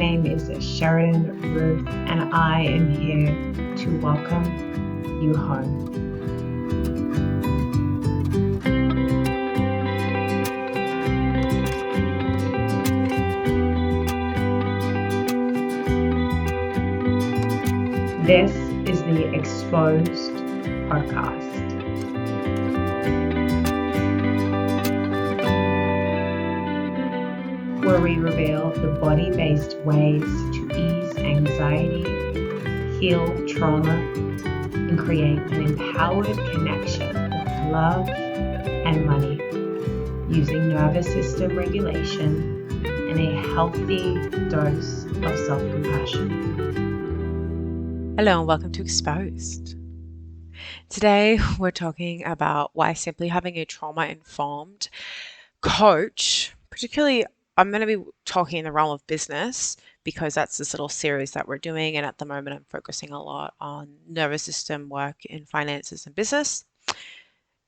name is Sheridan Ruth, and I am here to welcome you home. This is the Exposed podcast. Where we reveal the body-based ways to ease anxiety, heal trauma, and create an empowered connection with love and money using nervous system regulation and a healthy dose of self-compassion. Hello and welcome to Exposed. Today we're talking about why simply having a trauma-informed coach, particularly I'm going to be talking in the realm of business because that's this little series that we're doing, and at the moment I'm focusing a lot on nervous system work in finances and business.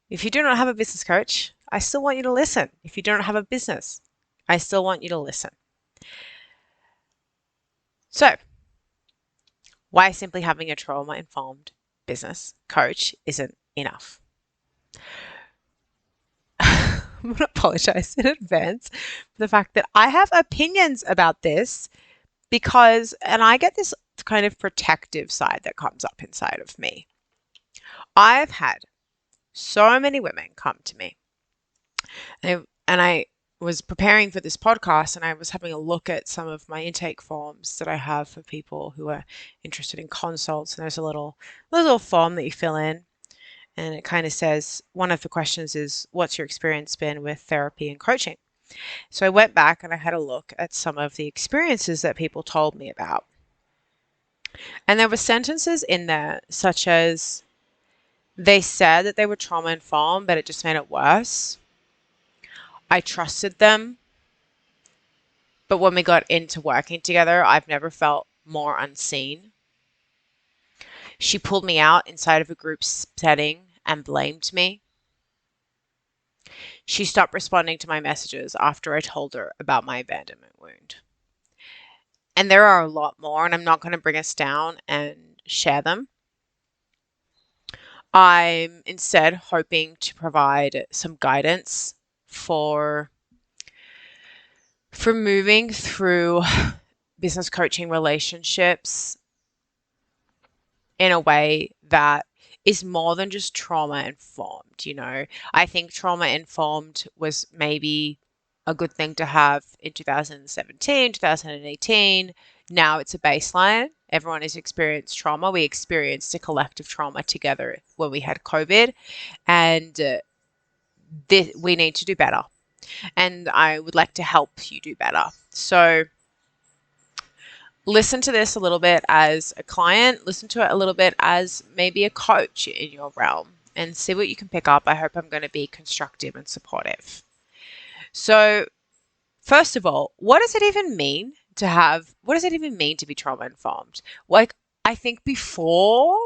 If you do not have a business coach, I still want you to listen. If you don't have a business, I still want you to listen. So, why simply having a trauma-informed business coach isn't enough. I'm going to apologize in advance for the fact that I have opinions about this because, and I get this kind of protective side that comes up inside of me. I've had so many women come to me, and I was preparing for this podcast and I was having a look at some of my intake forms that I have for people who are interested in consults, and there's a little form that you fill in. And it kind of says, one of the questions is, what's your experience been with therapy and coaching? So I went back and I had a look at some of the experiences that people told me about. And there were sentences in there such as, they said that they were trauma-informed, but it just made it worse. I trusted them, but when we got into working together, I've never felt more unseen. She pulled me out inside of a group setting and blamed me. She stopped responding to my messages after I told her about my abandonment wound. And there are a lot more, and I'm not going to bring us down and share them. I'm instead hoping to provide some guidance for moving through business coaching relationships in a way that is more than just trauma-informed, you know. I think trauma-informed was maybe a good thing to have in 2017, 2018. Now it's a baseline. Everyone has experienced trauma. We experienced a collective trauma together when we had COVID, and we need to do better. And I would like to help you do better. So listen to this a little bit as a client, listen to it a little bit as maybe a coach in your realm, and see what you can pick up. I hope I'm going to be constructive and supportive. So first of all, what does it even mean to be trauma informed? Like, I think before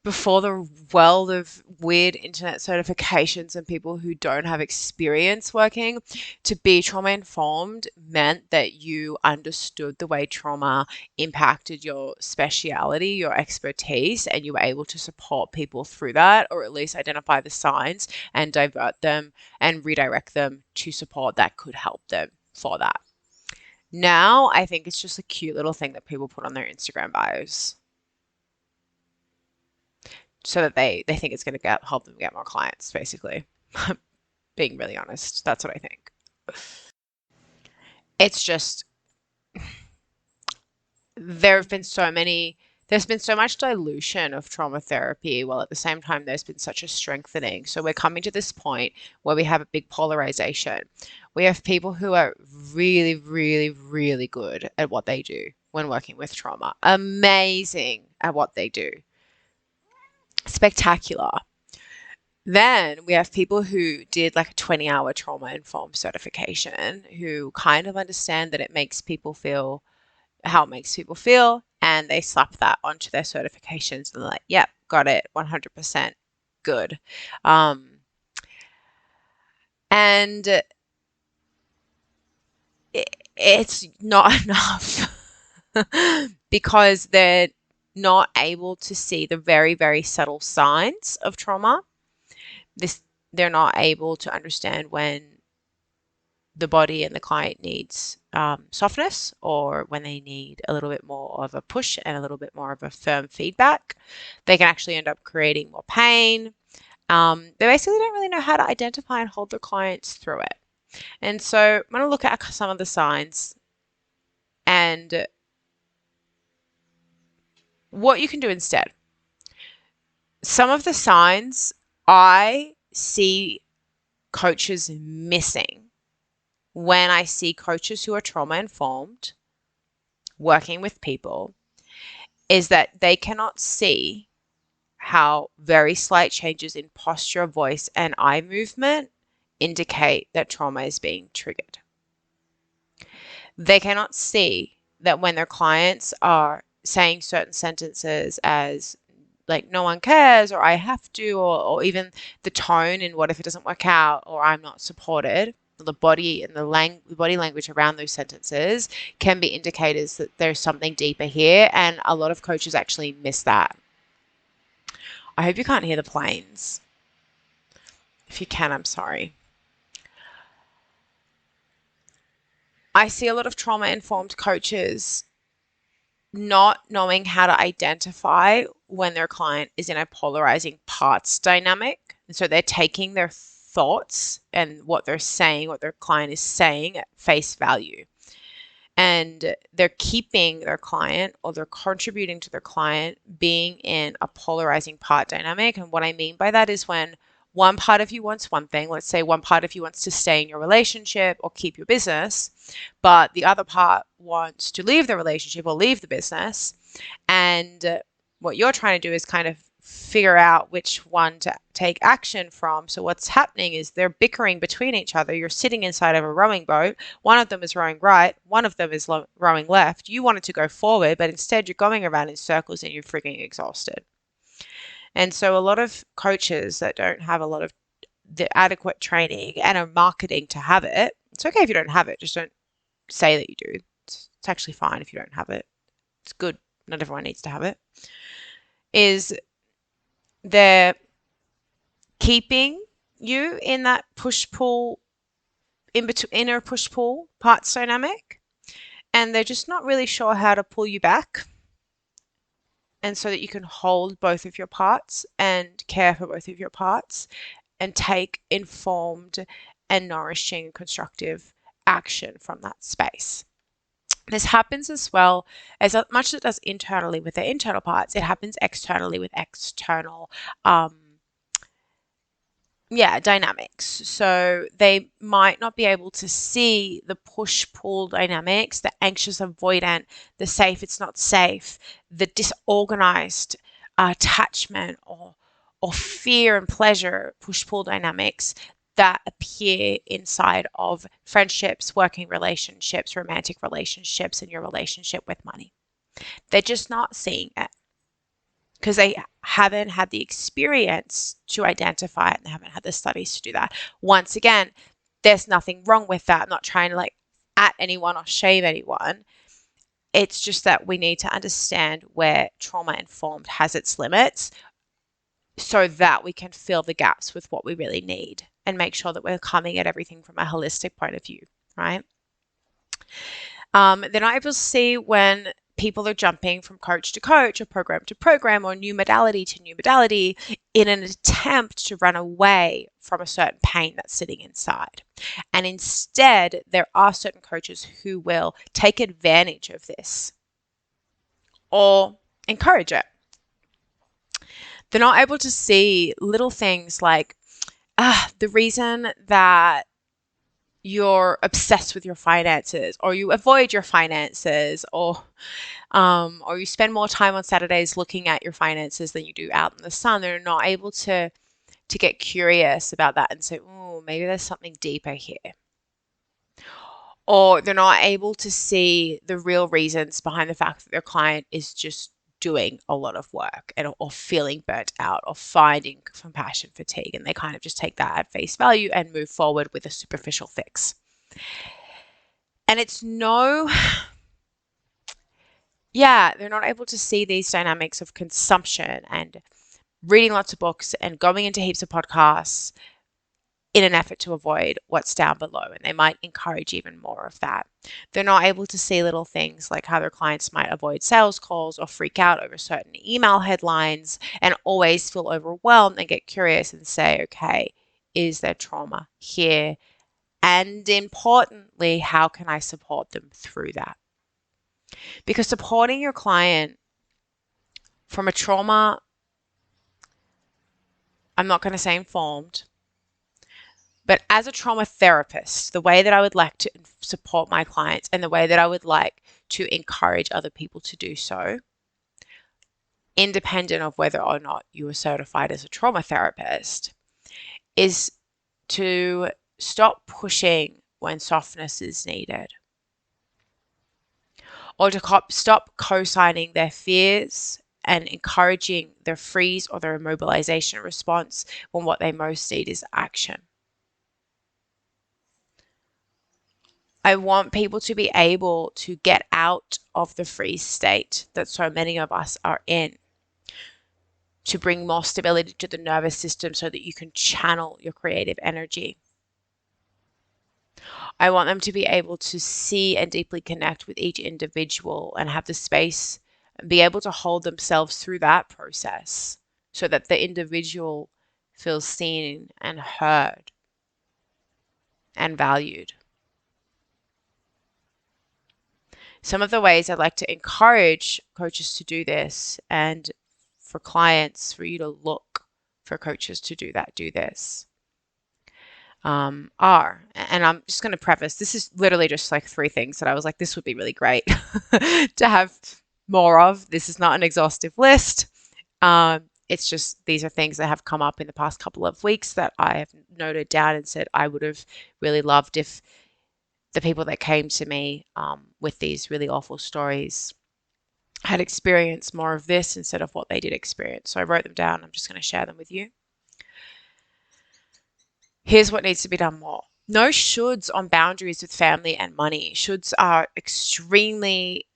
the world of weird internet certifications and people who don't have experience working, to be trauma-informed meant that you understood the way trauma impacted your speciality, your expertise, and you were able to support people through that, or at least identify the signs and divert them and redirect them to support that could help them for that. Now, I think it's just a cute little thing that people put on their Instagram bios, so that they think it's going to help them get more clients, basically. Being really honest, that's what I think. It's just, there's been so much dilution of trauma therapy, while at the same time there's been such a strengthening. So we're coming to this point where we have a big polarization. We have people who are really, really, really good at what they do when working with trauma. Amazing at what they do. Spectacular. Then we have people who did like a 20-hour trauma-informed certification, who kind of understand that it makes people feel how it makes people feel, and they slap that onto their certifications and they're like, yep, got it, 100% good. And it's not enough because they're not able to see the very, very subtle signs of trauma. This, they're not able to understand when the body and the client needs softness, or when they need a little bit more of a push and a little bit more of a firm feedback. They can actually end up creating more pain. They basically don't really know how to identify and hold their clients through it. And so I'm going to look at some of the signs and what you can do instead. Some of the signs I see coaches missing when I see coaches who are trauma informed working with people is that they cannot see how very slight changes in posture, voice, and eye movement indicate that trauma is being triggered. They cannot see that when their clients are saying certain sentences as like no one cares, or I have to, or even the tone and what if it doesn't work out, or I'm not supported, the body and the body language around those sentences can be indicators that there's something deeper here, and a lot of coaches actually miss that. I hope you can't hear the planes. If you can, I'm sorry. I see a lot of trauma-informed coaches not knowing how to identify when their client is in a polarizing parts dynamic. And so they're taking their thoughts and what they're saying, what their client is saying at face value. And they're keeping their client, or they're contributing to their client being in a polarizing part dynamic. And what I mean by that is when one part of you wants one thing, let's say one part of you wants to stay in your relationship or keep your business, but the other part wants to leave the relationship or leave the business. And what you're trying to do is kind of figure out which one to take action from. So what's happening is they're bickering between each other. You're sitting inside of a rowing boat. One of them is rowing right, one of them is rowing left. You wanted to go forward, but instead you're going around in circles and you're freaking exhausted. And so a lot of coaches that don't have a lot of the adequate training and are marketing to have it, it's okay if you don't have it, just don't say that you do. It's actually fine if you don't have it. It's good. Not everyone needs to have it. Is they're keeping you in that push-pull, inner push-pull parts dynamic, and they're just not really sure how to pull you back, and so that you can hold both of your parts and care for both of your parts and take informed and nourishing constructive action from that space. This happens as well as much as it does internally with their internal parts, it happens externally with external dynamics. So they might not be able to see the push-pull dynamics, the anxious avoidant, the safe, it's not safe, the disorganized attachment or fear and pleasure push-pull dynamics that appear inside of friendships, working relationships, romantic relationships, and your relationship with money. They're just not seeing it because they haven't had the experience to identify it and they haven't had the studies to do that. Once again, there's nothing wrong with that. I'm not trying to at anyone or shame anyone. It's just that we need to understand where trauma informed has its limits so that we can fill the gaps with what we really need and make sure that we're coming at everything from a holistic point of view, right? They're not able to see when people are jumping from coach to coach or program to program or new modality to new modality in an attempt to run away from a certain pain that's sitting inside. And instead, there are certain coaches who will take advantage of this or encourage it. They're not able to see little things like, the reason that you're obsessed with your finances, or you avoid your finances, or you spend more time on Saturdays looking at your finances than you do out in the sun. They're not able to get curious about that and say, oh, maybe there's something deeper here. Or they're not able to see the real reasons behind the fact that their client is just doing a lot of work or feeling burnt out or finding compassion fatigue, and they kind of just take that at face value and move forward with a superficial fix. And it's no, yeah, they're not able to see these dynamics of consumption and reading lots of books and going into heaps of podcasts in an effort to avoid what's down below. And they might encourage even more of that. They're not able to see little things like how their clients might avoid sales calls or freak out over certain email headlines and always feel overwhelmed and get curious and say, okay, is there trauma here? And importantly, how can I support them through that? Because supporting your client from a trauma, I'm not going to say informed, but as a trauma therapist, the way that I would like to support my clients and the way that I would like to encourage other people to do so, independent of whether or not you are certified as a trauma therapist, is to stop pushing when softness is needed, or to stop co-signing their fears and encouraging their freeze or their immobilization response when what they most need is action. I want people to be able to get out of the freeze state that so many of us are in, to bring more stability to the nervous system so that you can channel your creative energy. I want them to be able to see and deeply connect with each individual and have the space and be able to hold themselves through that process so that the individual feels seen and heard and valued. Some of the ways I'd like to encourage coaches to do this, and for clients, for you to look for coaches to do this, are, and I'm just going to preface, this is literally just like 3 things that I was like, this would be really great to have more of. This is not an exhaustive list. It's just, these are things that have come up in the past couple of weeks that I have noted down and said I would have really loved if the people that came to me with these really awful stories had experienced more of this instead of what they did experience. So I wrote them down. I'm just going to share them with you. Here's what needs to be done more. No shoulds on boundaries with family and money. Shoulds are extremely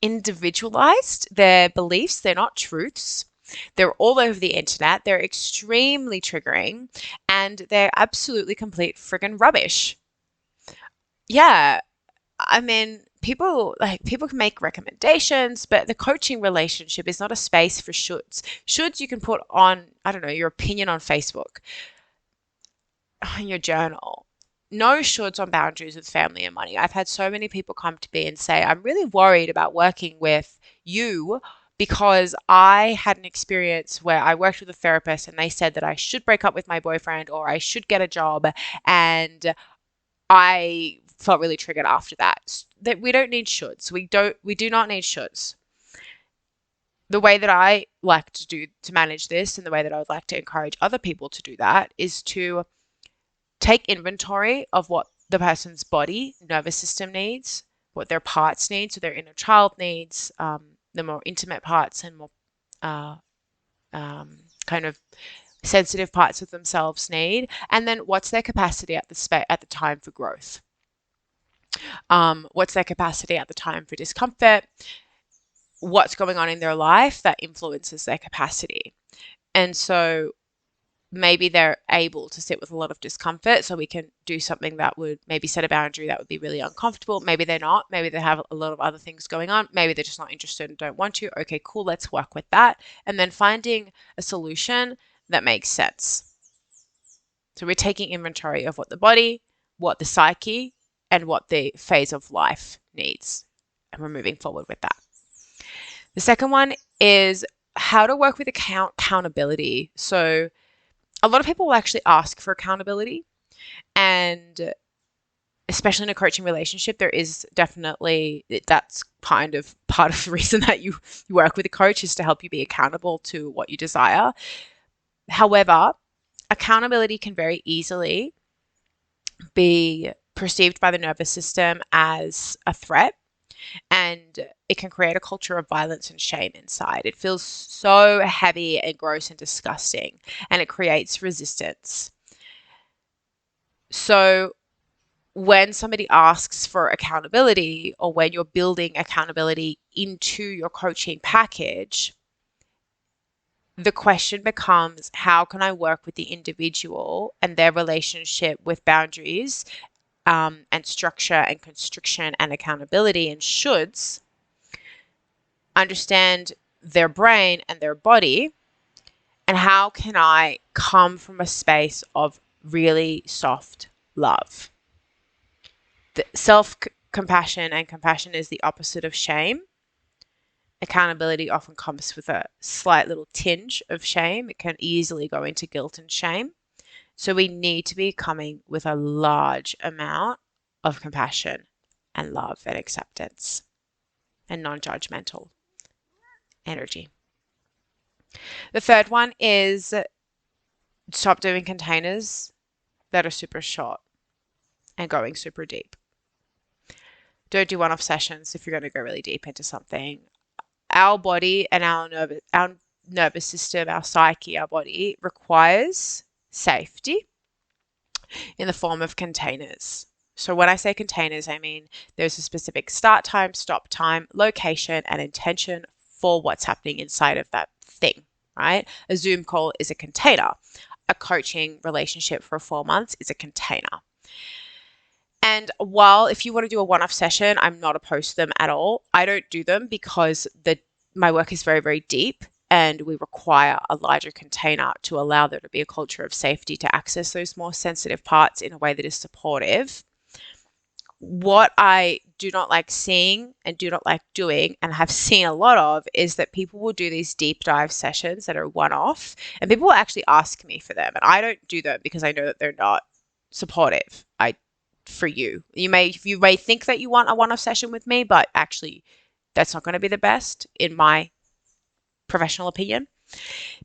individualized. They're beliefs, they're not truths. They're all over the internet. They're extremely triggering and they're absolutely complete friggin' rubbish. Yeah, I mean, people can make recommendations, but the coaching relationship is not a space for shoulds. Shoulds you can put on, I don't know, your opinion on Facebook, in your journal. No shoulds on boundaries with family and money. I've had so many people come to me and say, I'm really worried about working with you because I had an experience where I worked with a therapist and they said that I should break up with my boyfriend or I should get a job, and I felt really triggered after that. That we don't need shoulds. We do not need shoulds. The way that I like to manage this, and the way that I would like to encourage other people to do that, is to take inventory of what the person's body, nervous system needs, what their parts need, so their inner child needs, the more intimate parts and more kind of sensitive parts of themselves need, and then what's their capacity at the time for growth. What's their capacity at the time for discomfort? What's going on in their life that influences their capacity? And so maybe they're able to sit with a lot of discomfort, so we can do something that would maybe set a boundary that would be really uncomfortable. Maybe they're not. Maybe they have a lot of other things going on. Maybe they're just not interested and don't want to. Okay, cool. Let's work with that. And then finding a solution that makes sense. So we're taking inventory of what the body, what the psyche, and what the phase of life needs. And we're moving forward with that. The second one is how to work with accountability. So a lot of people will actually ask for accountability, and especially in a coaching relationship, there is definitely, that's kind of part of the reason that you work with a coach, is to help you be accountable to what you desire. However, accountability can very easily be perceived by the nervous system as a threat, and it can create a culture of violence and shame inside. It feels so heavy and gross and disgusting, and it creates resistance. So when somebody asks for accountability or when you're building accountability into your coaching package, the question becomes, how can I work with the individual and their relationship with boundaries, and structure and constriction and accountability and shoulds, understand their brain and their body, and how can I come from a space of really soft love? The self compassion and compassion is the opposite of shame. Accountability often comes with a slight little tinge of shame. It can easily go into guilt and shame. So we need to be coming with a large amount of compassion and love and acceptance and non-judgmental energy. The third one is stop doing containers that are super short and going super deep. Don't do one-off sessions if you're going to go really deep into something. Our body and our nervous system, our psyche, our body requires safety in the form of containers. So when I say containers, I mean there's a specific start time, stop time, location, and intention for what's happening inside of that thing, right? A Zoom call is a container. A coaching relationship for 4 months is a container. And while if you want to do a one-off session, I'm not opposed to them at all. I don't do them because my work is very, very deep and we require a larger container to allow there to be a culture of safety to access those more sensitive parts in a way that is supportive. What I do not like seeing and do not like doing and have seen a lot of is that people will do these deep dive sessions that are one-off and people will actually ask me for them. And I don't do them because I know that they're not supportive. For you. You may think that you want a one-off session with me, but actually that's not going to be the best in my professional opinion.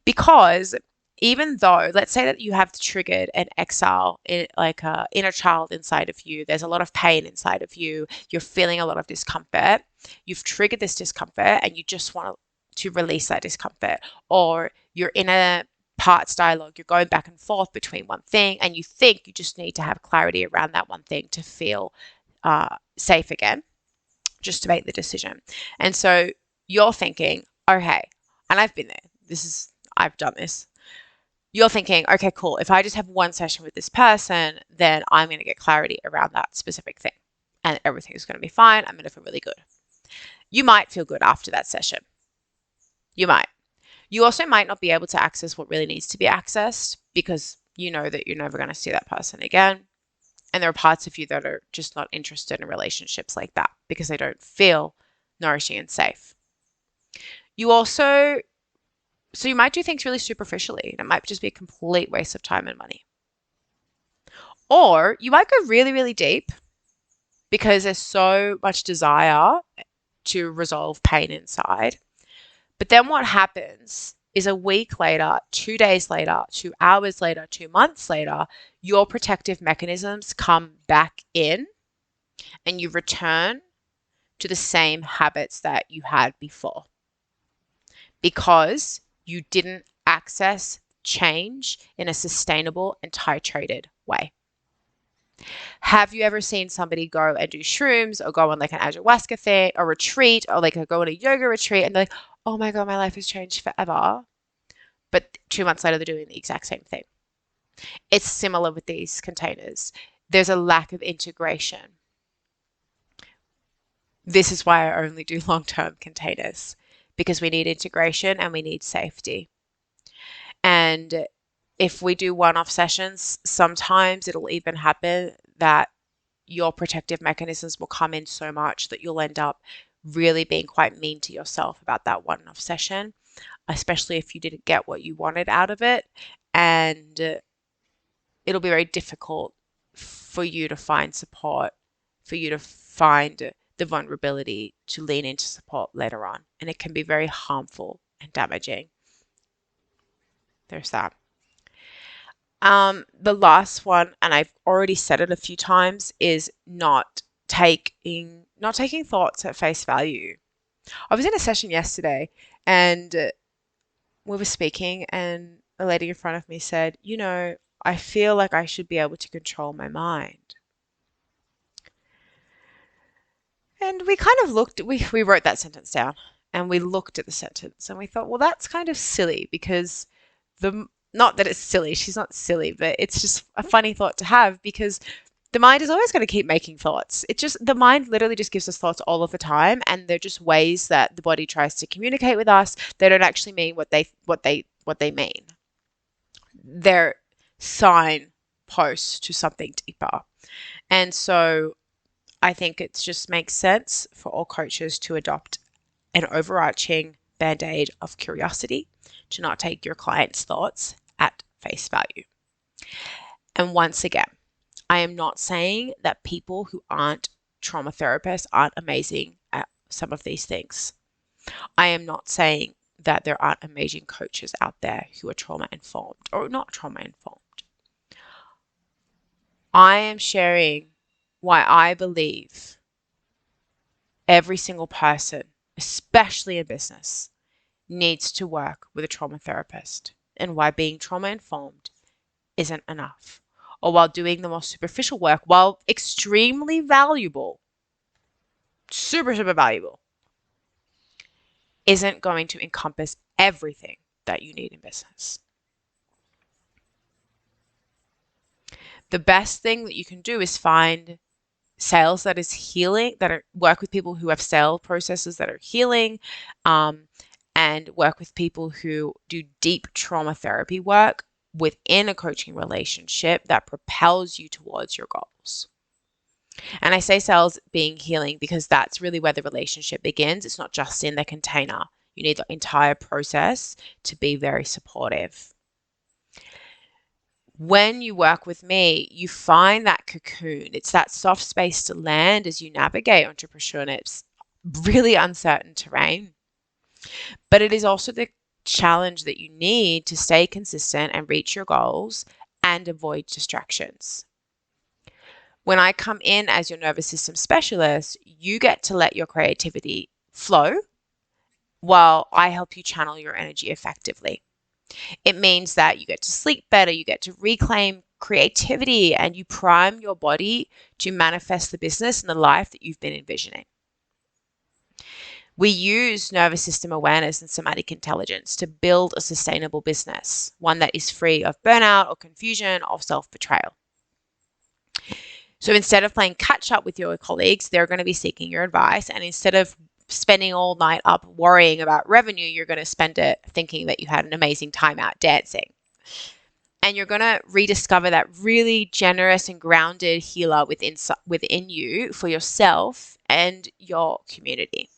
Because even though, let's say that you have triggered an exile, like a inner child inside of you, there's a lot of pain inside of you, you're feeling a lot of discomfort, you've triggered this discomfort and you just want to release that discomfort, or you're in a parts dialogue, you're going back and forth between one thing and you think you just need to have clarity around that one thing to feel safe again, just to make the decision. And so you're thinking, okay, and I've been there, I've done this. You're thinking, okay, cool, if I just have one session with this person, then I'm going to get clarity around that specific thing and everything is going to be fine. I'm going to feel really good. You might feel good after that session. You might. You also might not be able to access what really needs to be accessed because you know that you're never going to see that person again. And there are parts of you that are just not interested in relationships like that because they don't feel nourishing and safe. So you might do things really superficially and it might just be a complete waste of time and money. Or you might go really, really deep because there's so much desire to resolve pain inside. But then what happens is a week later, 2 days later, 2 hours later, 2 months later, your protective mechanisms come back in and you return to the same habits that you had before because you didn't access change in a sustainable and titrated way. Have you ever seen somebody go and do shrooms or go on like an ayahuasca thing or retreat or like go on a yoga retreat and they're like, oh my God, my life has changed forever. But 2 months later, they're doing the exact same thing. It's similar with these containers. There's a lack of integration. This is why I only do long-term containers because we need integration and we need safety. And if we do one-off sessions, sometimes it'll even happen that your protective mechanisms will come in so much that you'll end up really being quite mean to yourself about that one-off session, especially if you didn't get what you wanted out of it. And it'll be very difficult for you to find support, for you to find the vulnerability to lean into support later on. And it can be very harmful and damaging. There's that. The last one, and I've already said it a few times, is not taking thoughts at face value. I was in a session yesterday and we were speaking and a lady in front of me said, I feel like I should be able to control my mind. And we kind of we wrote that sentence down and we looked at the sentence and we thought, well, that's kind of silly because not that it's silly, she's not silly, but it's just a funny thought to have because the mind is always going to keep making thoughts. The mind literally just gives us thoughts all of the time, and they're just ways that the body tries to communicate with us. They don't actually mean what they mean. They're signposts to something deeper. And so I think it just makes sense for all coaches to adopt an overarching band-aid of curiosity, to not take your client's thoughts at face value. And once again, I am not saying that people who aren't trauma therapists aren't amazing at some of these things. I am not saying that there aren't amazing coaches out there who are trauma informed or not trauma informed. I am sharing why I believe every single person, especially in business, needs to work with a trauma therapist, and why being trauma informed isn't enough, or while doing the more superficial work, while extremely valuable, super, super valuable, isn't going to encompass everything that you need in business. The best thing that you can do is find sales that is healing, work with people who have sale processes that are healing, and work with people who do deep trauma therapy work within a coaching relationship that propels you towards your goals. And I say sales being healing because that's really where the relationship begins. It's not just in the container. You need the entire process to be very supportive. When you work with me, you find that cocoon. It's that soft space to land as you navigate entrepreneurship's really uncertain terrain. But it is also the challenge that you need to stay consistent and reach your goals and avoid distractions. When I come in as your nervous system specialist, you get to let your creativity flow while I help you channel your energy effectively. It means that you get to sleep better, you get to reclaim creativity, and you prime your body to manifest the business and the life that you've been envisioning. We use nervous system awareness and somatic intelligence to build a sustainable business, one that is free of burnout or confusion or self-betrayal. So instead of playing catch up with your colleagues, they're going to be seeking your advice. And instead of spending all night up worrying about revenue, you're going to spend it thinking that you had an amazing time out dancing. And you're going to rediscover that really generous and grounded healer within you for yourself and your community.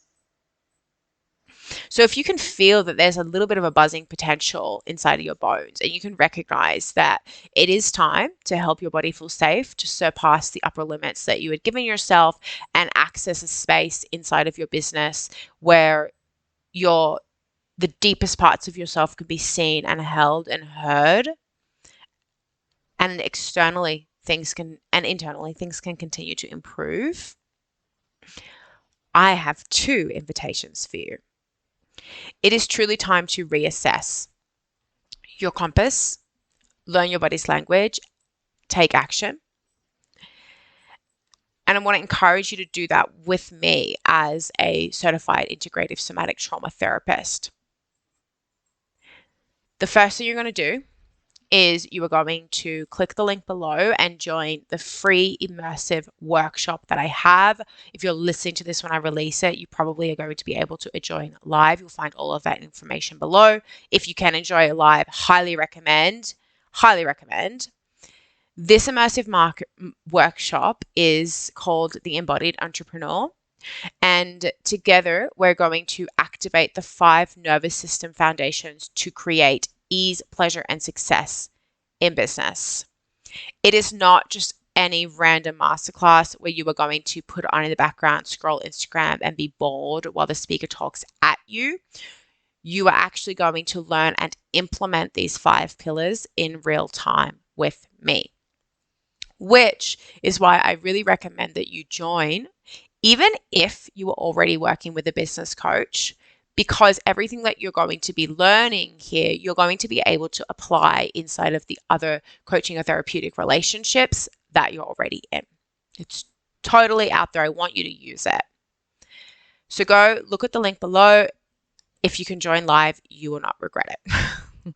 So if you can feel that there's a little bit of a buzzing potential inside of your bones, and you can recognize that it is time to help your body feel safe, to surpass the upper limits that you had given yourself and access a space inside of your business where the deepest parts of yourself can be seen and held and heard, and internally things can continue to improve, I have 2 invitations for you. It is truly time to reassess your compass, learn your body's language, take action. And I want to encourage you to do that with me as a certified integrative somatic trauma therapist. The first thing you're going to do is you are going to click the link below and join the free immersive workshop that I have. If you're listening to this when I release it, you probably are going to be able to join live. You'll find all of that information below. If you can enjoy it live, highly recommend. This immersive workshop is called the Embodied Entrepreneur. And together, we're going to activate the 5 nervous system foundations to create ease, pleasure, and success in business. It is not just any random masterclass where you are going to put on in the background, scroll Instagram, and be bored while the speaker talks at you. You are actually going to learn and implement these 5 pillars in real time with me, which is why I really recommend that you join, even if you are already working with a business coach, because everything that you're going to be learning here, you're going to be able to apply inside of the other coaching or therapeutic relationships that you're already in. It's totally out there. I want you to use it. So go look at the link below. If you can join live, you will not regret it.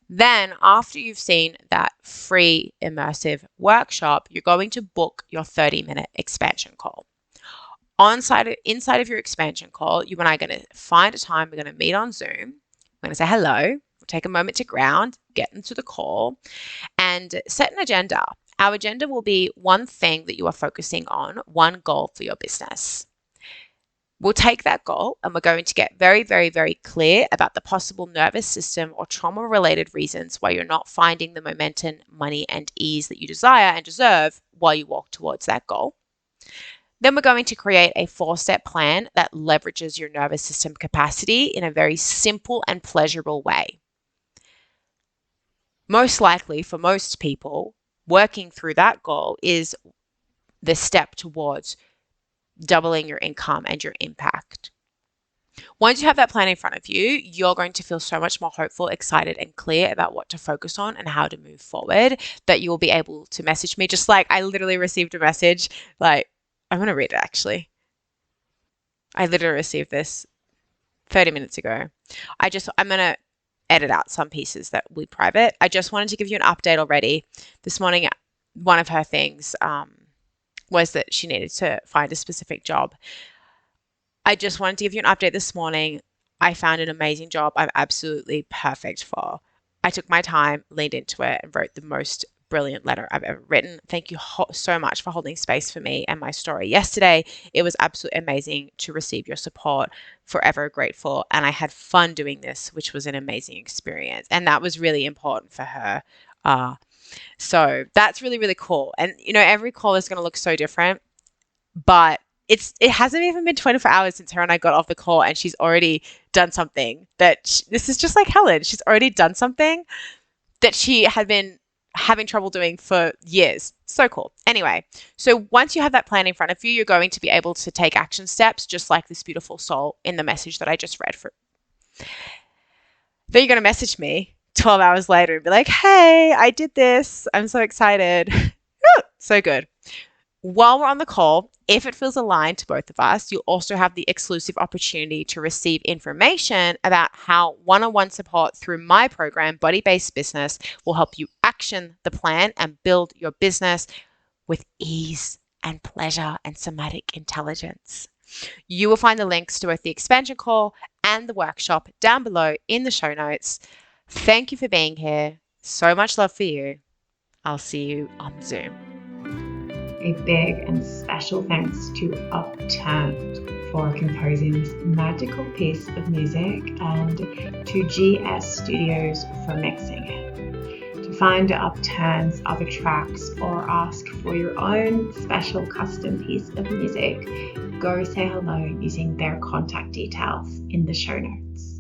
Then after you've seen that free immersive workshop, you're going to book your 30-minute expansion call. Inside of your expansion call, you and I are going to find a time. We're going to meet on Zoom. We're going to say hello. We'll take a moment to ground, get into the call, and set an agenda. Our agenda will be one thing that you are focusing on, one goal for your business. We'll take that goal and we're going to get very, very, very clear about the possible nervous system or trauma-related reasons why you're not finding the momentum, money, and ease that you desire and deserve while you walk towards that goal. Then we're going to create a 4-step plan that leverages your nervous system capacity in a very simple and pleasurable way. Most likely for most people, working through that goal is the step towards doubling your income and your impact. Once you have that plan in front of you, you're going to feel so much more hopeful, excited, and clear about what to focus on and how to move forward that you will be able to message me. Just like I literally received a message, like, I'm going to read it actually. I literally received this 30 minutes ago. I'm going to edit out some pieces that will be private. I just wanted to give you an update already. This morning, one of her things was that she needed to find a specific job. I just wanted to give you an update this morning. I found an amazing job I'm absolutely perfect for. I took my time, leaned into it, and wrote the most brilliant letter I've ever written. Thank you so much for holding space for me and my story yesterday. It was absolutely amazing to receive your support. Forever grateful. And I had fun doing this, which was an amazing experience. And that was really important for her. So that's really, really cool. And, every call is going to look so different, but it hasn't even been 24 hours since her and I got off the call and she's already done something this is just like Helen. She's already done something that she had been having trouble doing for years. So cool. Anyway, so once you have that plan in front of you, you're going to be able to take action steps, just like this beautiful soul in the message that I just read for. Then you're going to message me 12 hours later and be like, hey, I did this. I'm so excited. So good. While we're on the call, if it feels aligned to both of us, you'll also have the exclusive opportunity to receive information about how one-on-one support through my program, Body-Based Business, will help you action the plan and build your business with ease and pleasure and somatic intelligence. You will find the links to both the expansion call and the workshop down below in the show notes. Thank you for being here. So much love for you. I'll see you on Zoom. A big and special thanks to Upturned for composing this magical piece of music and to GS Studios for mixing it. To find Upturned's other tracks or ask for your own special custom piece of music, go say hello using their contact details in the show notes.